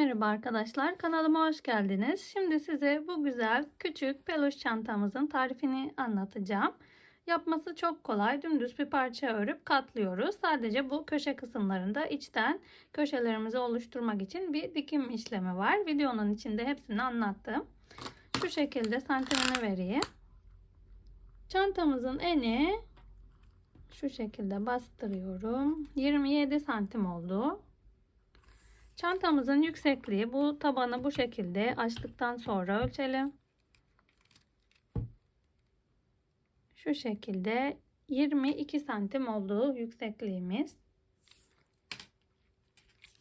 Merhaba arkadaşlar, kanalıma hoş geldiniz. Şimdi size bu güzel küçük peluş çantamızın tarifini anlatacağım. Yapması çok kolay. Dümdüz bir parça örüp katlıyoruz. Sadece bu köşe kısımlarında içten köşelerimizi oluşturmak için bir dikim işlemi var. Videonun içinde hepsini anlattım. Şu şekilde santimini vereyim. Çantamızın eni şu şekilde bastırıyorum. 27 santim oldu. Çantamızın yüksekliği, bu tabanı bu şekilde açtıktan sonra ölçelim. Şu şekilde 22 santim olduğu yüksekliğimiz.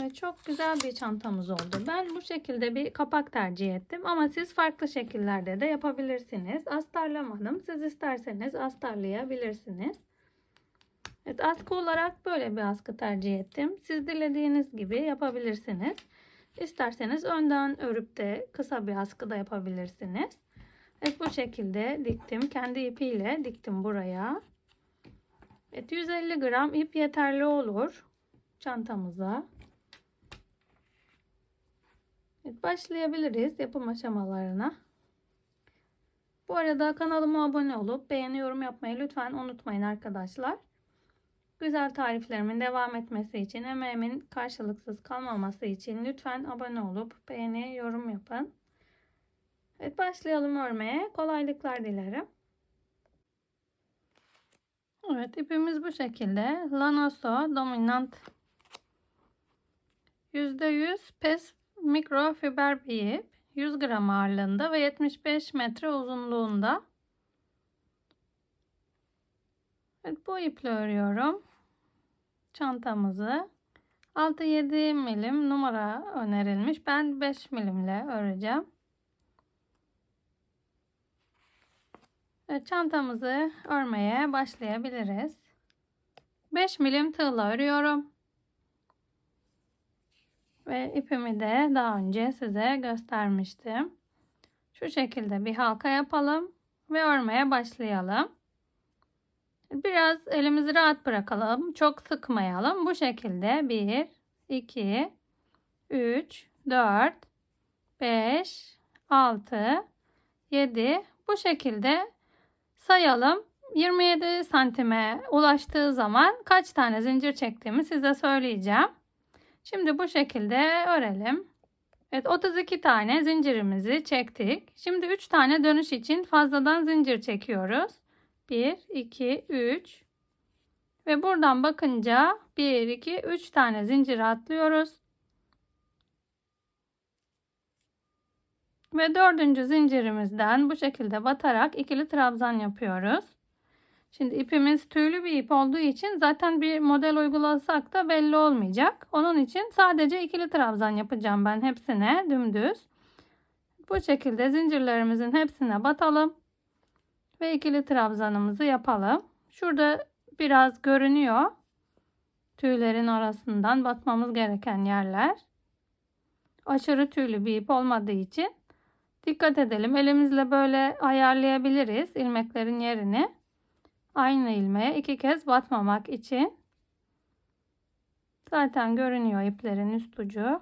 Evet, çok güzel bir çantamız oldu. Ben bu şekilde bir kapak tercih ettim ama siz farklı şekillerde de yapabilirsiniz. Astarlamadım. Siz isterseniz astarlayabilirsiniz. Evet, askı olarak böyle bir askı tercih ettim. Siz dilediğiniz gibi yapabilirsiniz. İsterseniz önden örüp de kısa bir askı da yapabilirsiniz. Evet, bu şekilde diktim. Kendi ipiyle diktim buraya. Evet, 150 gram ip yeterli olur çantamıza. Evet, başlayabiliriz yapım aşamalarına. Bu arada kanalıma abone olup beğeni, yorum yapmayı lütfen unutmayın arkadaşlar. Güzel tariflerimin devam etmesi için, emeğimin karşılıksız kalmaması için lütfen abone olup beğeni, yorum yapın. Evet, başlayalım örmeye. Kolaylıklar dilerim. Evet, ipimiz bu şekilde. Lanoso dominant %100 pes mikrofiber bir ip. 100 gram ağırlığında ve 75 metre uzunluğunda. Evet, bu iple örüyorum çantamızı. 6-7 milim numara önerilmiş. Ben 5 milimle öreceğim. Evet, çantamızı örmeye başlayabiliriz. 5 milim tığla örüyorum. Ve ipimi de daha önce size göstermiştim. Şu şekilde bir halka yapalım ve örmeye başlayalım. Biraz elimizi rahat bırakalım. Çok sıkmayalım. Bu şekilde 1, 2, 3, 4, 5, 6, 7 bu şekilde sayalım. 27 santime ulaştığı zaman kaç tane zincir çektiğimi size söyleyeceğim. Şimdi bu şekilde örelim. Evet, 32 tane zincirimizi çektik. Şimdi 3 tane dönüş için fazladan zincir çekiyoruz. 1, 2, 3 ve buradan bakınca 1, 2, 3 tane zincir atlıyoruz. Ve dördüncü zincirimizden bu şekilde batarak ikili trabzan yapıyoruz. Şimdi ipimiz tüylü bir ip olduğu için zaten bir model uygulasak da belli olmayacak. Onun için sadece ikili trabzan yapacağım ben hepsine dümdüz. Bu şekilde zincirlerimizin hepsine batalım. Ve ikili trabzanımızı yapalım. Şurada biraz görünüyor. Tüylerin arasından batmamız gereken yerler. Aşırı tüylü bir ip olmadığı için dikkat edelim. Elimizle böyle ayarlayabiliriz ilmeklerin yerini. Aynı ilmeğe 2 kez batmamak için. Zaten görünüyor iplerin üst ucu.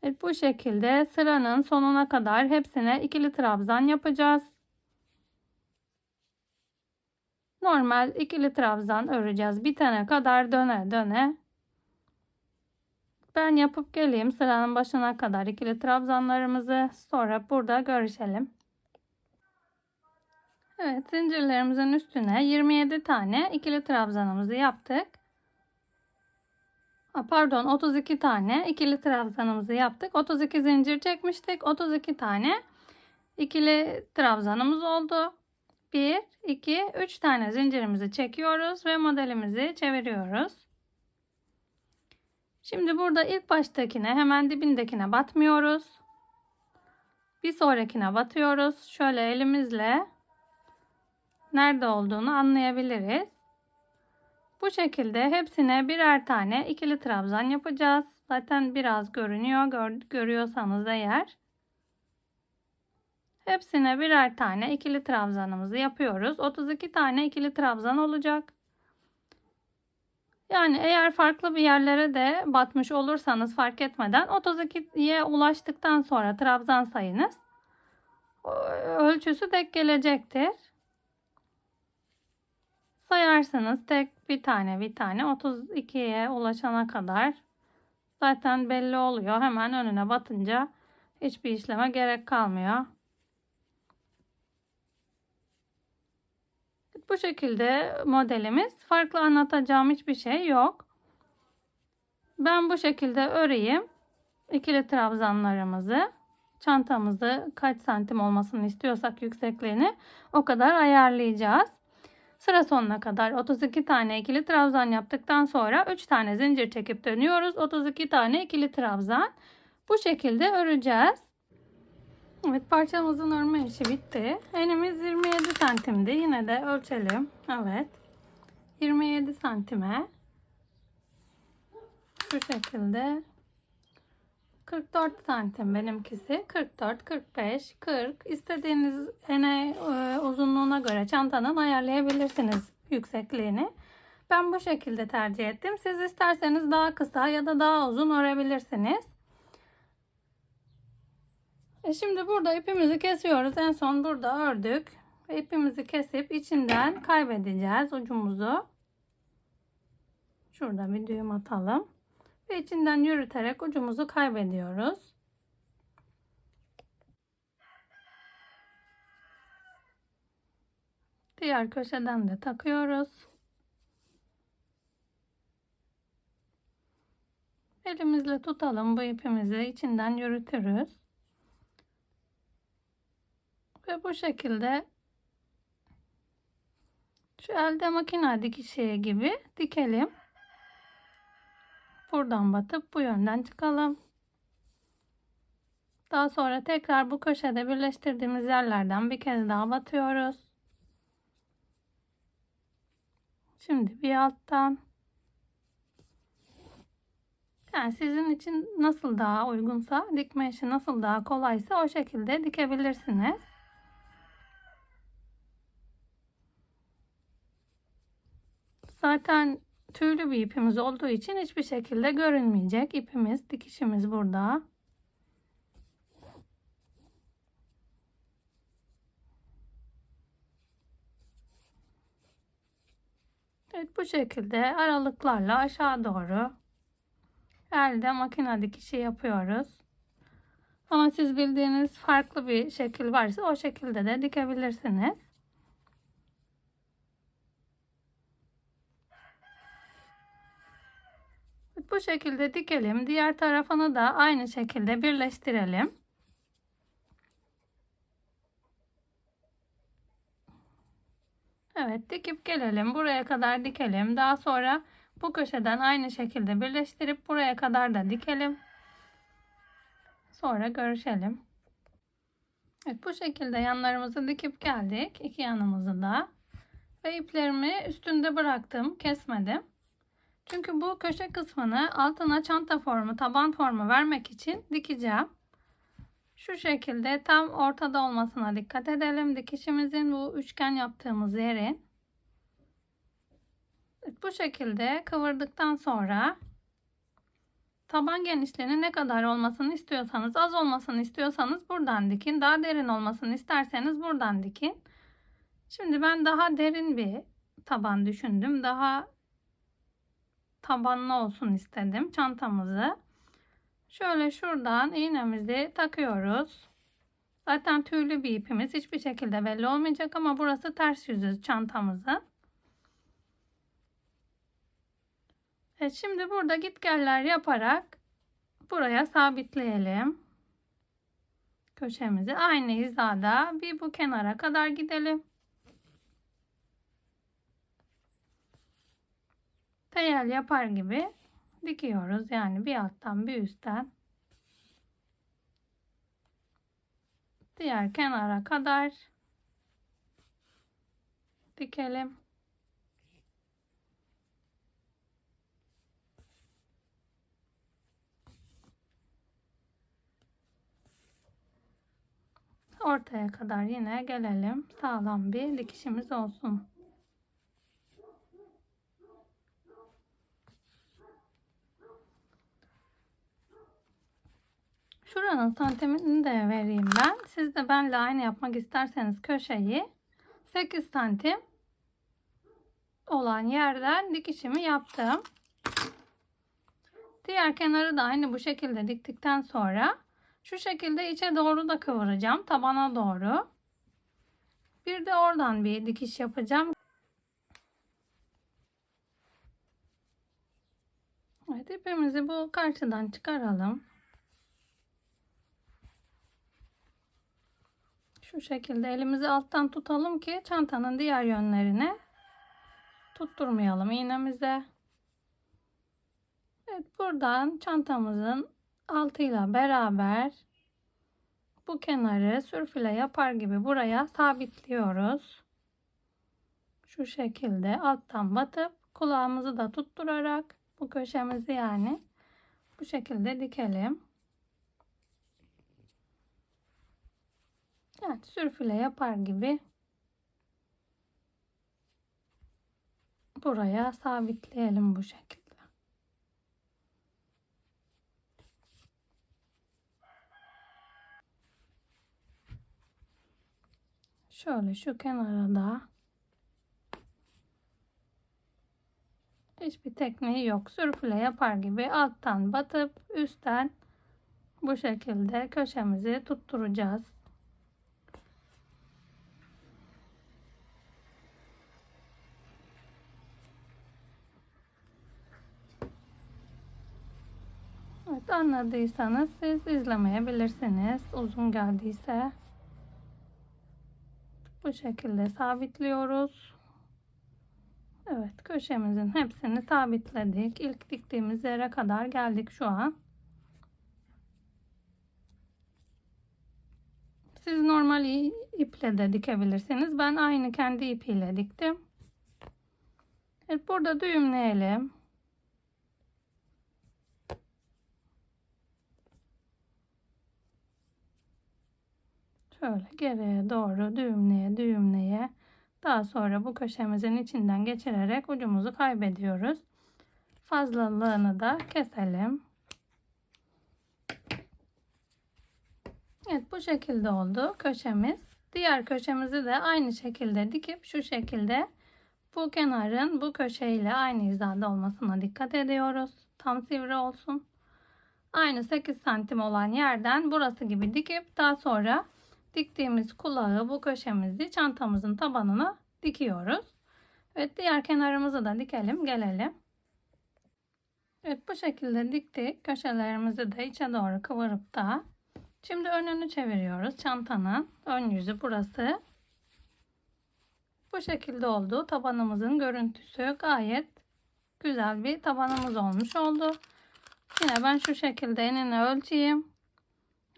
Evet, bu şekilde sıranın sonuna kadar hepsine ikili trabzan yapacağız. Normal ikili trabzan öreceğiz. Bitene kadar döne döne. Ben yapıp geleyim sıranın başına kadar ikili trabzanlarımızı. Sonra burada görüşelim. Evet, zincirlerimizin üstüne 27 tane ikili trabzanımızı yaptık. Pardon, 32 tane ikili trabzanımızı yaptık. 32 zincir çekmiştik. 32 tane ikili trabzanımız oldu. 1, 2, 3 tane zincirimizi çekiyoruz ve modelimizi çeviriyoruz. Şimdi burada ilk baştakine, hemen dibindekine batmıyoruz. Bir sonrakine batıyoruz. Şöyle elimizle nerede olduğunu anlayabiliriz. Bu şekilde hepsine birer tane ikili trabzan yapacağız. Zaten biraz görünüyor. Görüyorsanız eğer. Hepsine birer tane ikili trabzanımızı yapıyoruz. 32 tane ikili trabzan olacak. Yani eğer farklı bir yerlere de batmış olursanız fark etmeden 32'ye ulaştıktan sonra trabzan sayınız ölçüsü denk gelecektir. Sayarsınız tek bir tane 32'ye ulaşana kadar zaten belli oluyor. Hemen önüne batınca hiçbir işleme gerek kalmıyor. Bu şekilde modelimiz. Farklı anlatacağım hiçbir şey yok. Ben bu şekilde öreyim. İkili trabzanlarımızı, çantamızı kaç santim olmasını istiyorsak yüksekliğini o kadar ayarlayacağız. Sıra sonuna kadar 32 tane ikili trabzan yaptıktan sonra 3 tane zincir çekip dönüyoruz. 32 tane ikili trabzan. Bu şekilde öreceğiz. Evet, parçamızın örme işi bitti. Enimiz 27 santimdi. Yine de ölçelim. Evet. 27 santime şu şekilde 44 santim benimkisi. 44, 45, 40 istediğiniz ene uzunluğuna göre çantanın ayarlayabilirsiniz yüksekliğini. Ben bu şekilde tercih ettim. Siz isterseniz daha kısa ya da daha uzun örebilirsiniz. Şimdi burada ipimizi kesiyoruz. En son burada ördük. İpimizi kesip içinden kaybedeceğiz ucumuzu. Şurada bir düğüm atalım. Ve içinden yürüterek ucumuzu kaybediyoruz. Diğer köşeden de takıyoruz. Elimizle tutalım bu ipimizi, içinden yürütürüz. Ve bu şekilde şu elde makine dikişi gibi dikelim. Buradan batıp bu yönden çıkalım. Daha sonra tekrar bu köşede birleştirdiğimiz yerlerden bir kez daha batıyoruz. Şimdi bir alttan. Yani sizin için nasıl daha uygunsa, dikme işi nasıl daha kolaysa o şekilde dikebilirsiniz. Zaten tüylü bir ipimiz olduğu için hiçbir şekilde görünmeyecek. İpimiz, dikişimiz burada. Evet, bu şekilde aralıklarla aşağı doğru elde makine dikişi yapıyoruz. Ama siz bildiğiniz farklı bir şekil varsa o şekilde de dikebilirsiniz. Bu şekilde dikelim. Diğer tarafını da aynı şekilde birleştirelim. Evet, dikip gelelim. Buraya kadar dikelim. Daha sonra bu köşeden aynı şekilde birleştirip buraya kadar da dikelim. Sonra görüşelim. Evet, bu şekilde yanlarımızı dikip geldik. İki yanımızı da. Ve iplerimi üstünde bıraktım. Kesmedim. Çünkü bu köşe kısmını altına çanta formu, taban formu vermek için dikeceğim. Şu şekilde tam ortada olmasına dikkat edelim. Dikişimizin bu üçgen yaptığımız yerin. Evet, bu şekilde kıvırdıktan sonra taban genişliğinin ne kadar olmasını istiyorsanız, az olmasını istiyorsanız buradan dikin. Daha derin olmasını isterseniz buradan dikin. Şimdi ben daha derin bir taban düşündüm. Daha tabanlı olsun istedim çantamızı. Şöyle şuradan iğnemizi takıyoruz. Zaten tüylü bir ipimiz. Hiçbir şekilde belli olmayacak ama burası ters yüzü çantamızın. Evet, şimdi burada gitgeller yaparak buraya sabitleyelim. Köşemizi aynı hizada bir bu kenara kadar gidelim. Teyel yapar gibi dikiyoruz. Yani bir alttan bir üstten diğer kenara kadar dikelim. Ortaya kadar yine gelelim. Sağlam bir dikişimiz olsun. Şuranın santimini de vereyim ben. Siz de benle aynı yapmak isterseniz köşeyi 8 santim olan yerden dikişimi yaptım. Diğer kenarı da aynı bu şekilde diktikten sonra şu şekilde içe doğru da kıvıracağım. Tabana doğru. Bir de oradan bir dikiş yapacağım. Evet, ipimizi bu karşıdan çıkaralım. Şu şekilde elimizi alttan tutalım ki çantanın diğer yönlerine tutturmayalım iğnemize. Evet, buradan çantamızın altıyla beraber bu kenarı sürfüle yapar gibi buraya sabitliyoruz. Şu şekilde alttan batıp kulağımızı da tutturarak bu köşemizi yani bu şekilde dikelim. Evet, sürfüle yapar gibi buraya sabitleyelim bu şekilde. Şöyle şu kenara da hiçbir tekniği yok. Sürfüle yapar gibi alttan batıp üstten bu şekilde köşemizi tutturacağız. Evet, anladıysanız siz izlemeyebilirsiniz. Uzun geldiyse bu şekilde sabitliyoruz. Evet, köşemizin hepsini sabitledik. İlk diktiğimiz yere kadar geldik şu an. Siz normal iple de dikebilirsiniz. Ben aynı kendi ipiyle diktim. Evet, burada düğümleyelim. Şöyle geriye doğru düğümleye düğümleye. Daha sonra bu köşemizin içinden geçirerek ucumuzu kaybediyoruz. Fazlalığını da keselim. Evet, bu şekilde oldu köşemiz. Diğer köşemizi de aynı şekilde dikip şu şekilde bu kenarın bu köşeyle aynı hizada olmasına dikkat ediyoruz. Tam sivri olsun. Aynı 8 santim olan yerden burası gibi dikip daha sonra diktiğimiz kulağı bu köşemizi çantamızın tabanına dikiyoruz. Evet, diğer kenarımızı da dikelim gelelim. Evet, bu şekilde diktik. Köşelerimizi de içe doğru kıvırıp da şimdi önünü çeviriyoruz. Çantanın ön yüzü burası. Bu şekilde oldu. Tabanımızın görüntüsü gayet güzel bir tabanımız olmuş oldu. Yine ben şu şekilde enini ölçeyim.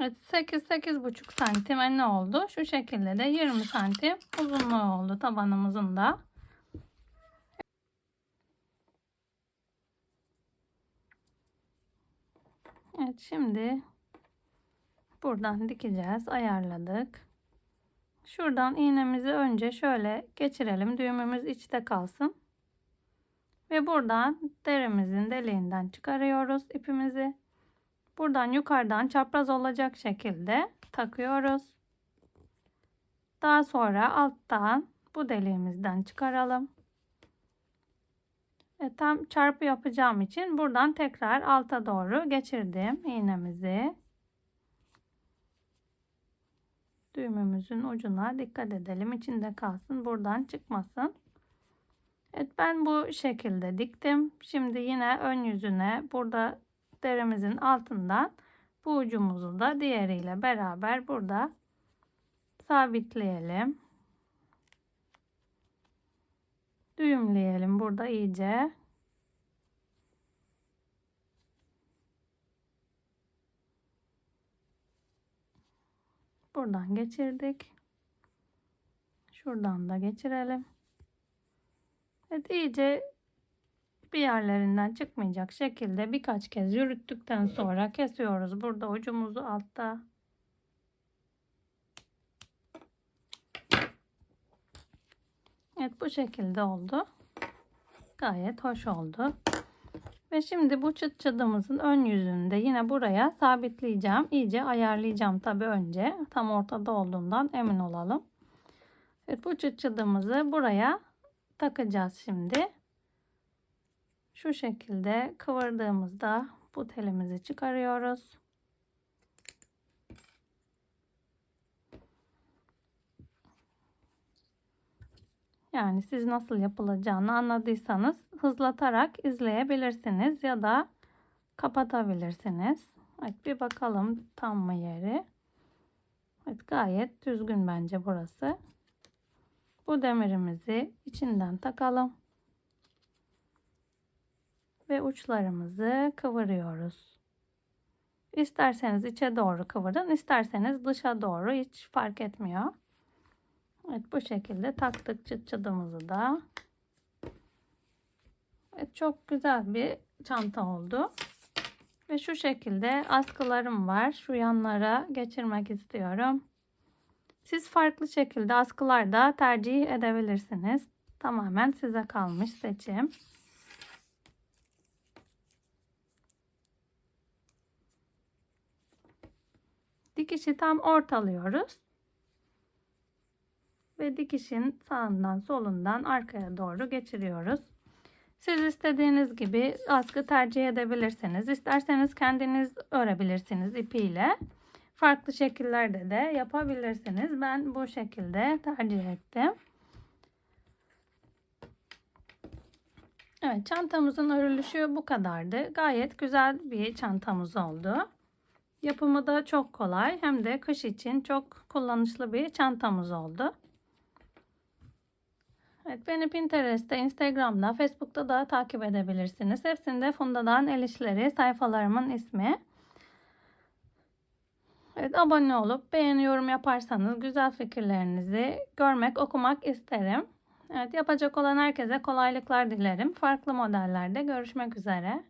Evet, 8-8,5 santim eni oldu. Şu şekilde de 20 santim uzunluğu oldu tabanımızın da. Evet, şimdi buradan dikeceğiz. Ayarladık. Şuradan iğnemizi önce şöyle geçirelim. Düğümümüz içte kalsın. Ve buradan derimizin deliğinden çıkarıyoruz ipimizi. Buradan yukarıdan çapraz olacak şekilde takıyoruz. Daha sonra alttan bu deliğimizden çıkaralım. Tam çarpı yapacağım için buradan tekrar alta doğru geçirdim iğnemizi. Düğümümüzün ucuna dikkat edelim. İçinde kalsın. Buradan çıkmasın. Evet, ben bu şekilde diktim. Şimdi yine ön yüzüne burada derimizin altından bu ucumuzu da diğeriyle beraber burada sabitleyelim. Düğümleyelim burada iyice. Buradan geçirdik. Şuradan da geçirelim. Evet, iyice bir yerlerinden çıkmayacak şekilde birkaç kez yürüttükten sonra kesiyoruz. Burada ucumuzu altta. Evet, bu şekilde oldu. Gayet hoş oldu. Ve şimdi bu çıt çıdımızın ön yüzünü de yine buraya sabitleyeceğim. İyice ayarlayacağım tabii önce. Tam ortada olduğundan emin olalım. Evet, bu çıt çıdımızı buraya takacağız şimdi. Şu şekilde kıvırdığımızda bu telimizi çıkarıyoruz. Yani siz nasıl yapılacağını anladıysanız hızlatarak izleyebilirsiniz ya da kapatabilirsiniz. Evet, bir bakalım tam mı yeri. Evet, gayet düzgün bence burası. Bu demirimizi içinden takalım. Ve uçlarımızı kıvırıyoruz. İsterseniz içe doğru kıvırın, isterseniz dışa doğru, hiç fark etmiyor. Evet, bu şekilde taktık çıt çıdımızı da. Evet, çok güzel bir çanta oldu. Ve şu şekilde askılarım var. Şu yanlara geçirmek istiyorum. Siz farklı şekilde askılar da tercih edebilirsiniz. Tamamen size kalmış seçim. Dikişi tam ortalıyoruz. Ve dikişin sağından solundan arkaya doğru geçiriyoruz. Siz istediğiniz gibi askı tercih edebilirsiniz. İsterseniz kendiniz örebilirsiniz ipiyle. Farklı şekillerde de yapabilirsiniz. Ben bu şekilde tercih ettim. Evet, çantamızın örülüşü bu kadardı. Gayet güzel bir çantamız oldu. Yapımı da çok kolay. Hem de kış için çok kullanışlı bir çantamız oldu. Evet, beni Pinterest'te, Instagram'da, Facebook'ta da takip edebilirsiniz. Hepsinde Funda'dan El İşleri sayfalarımın ismi. Evet, abone olup beğeni, yorum yaparsanız güzel fikirlerinizi görmek, okumak isterim. Evet, yapacak olan herkese kolaylıklar dilerim. Farklı modellerde görüşmek üzere.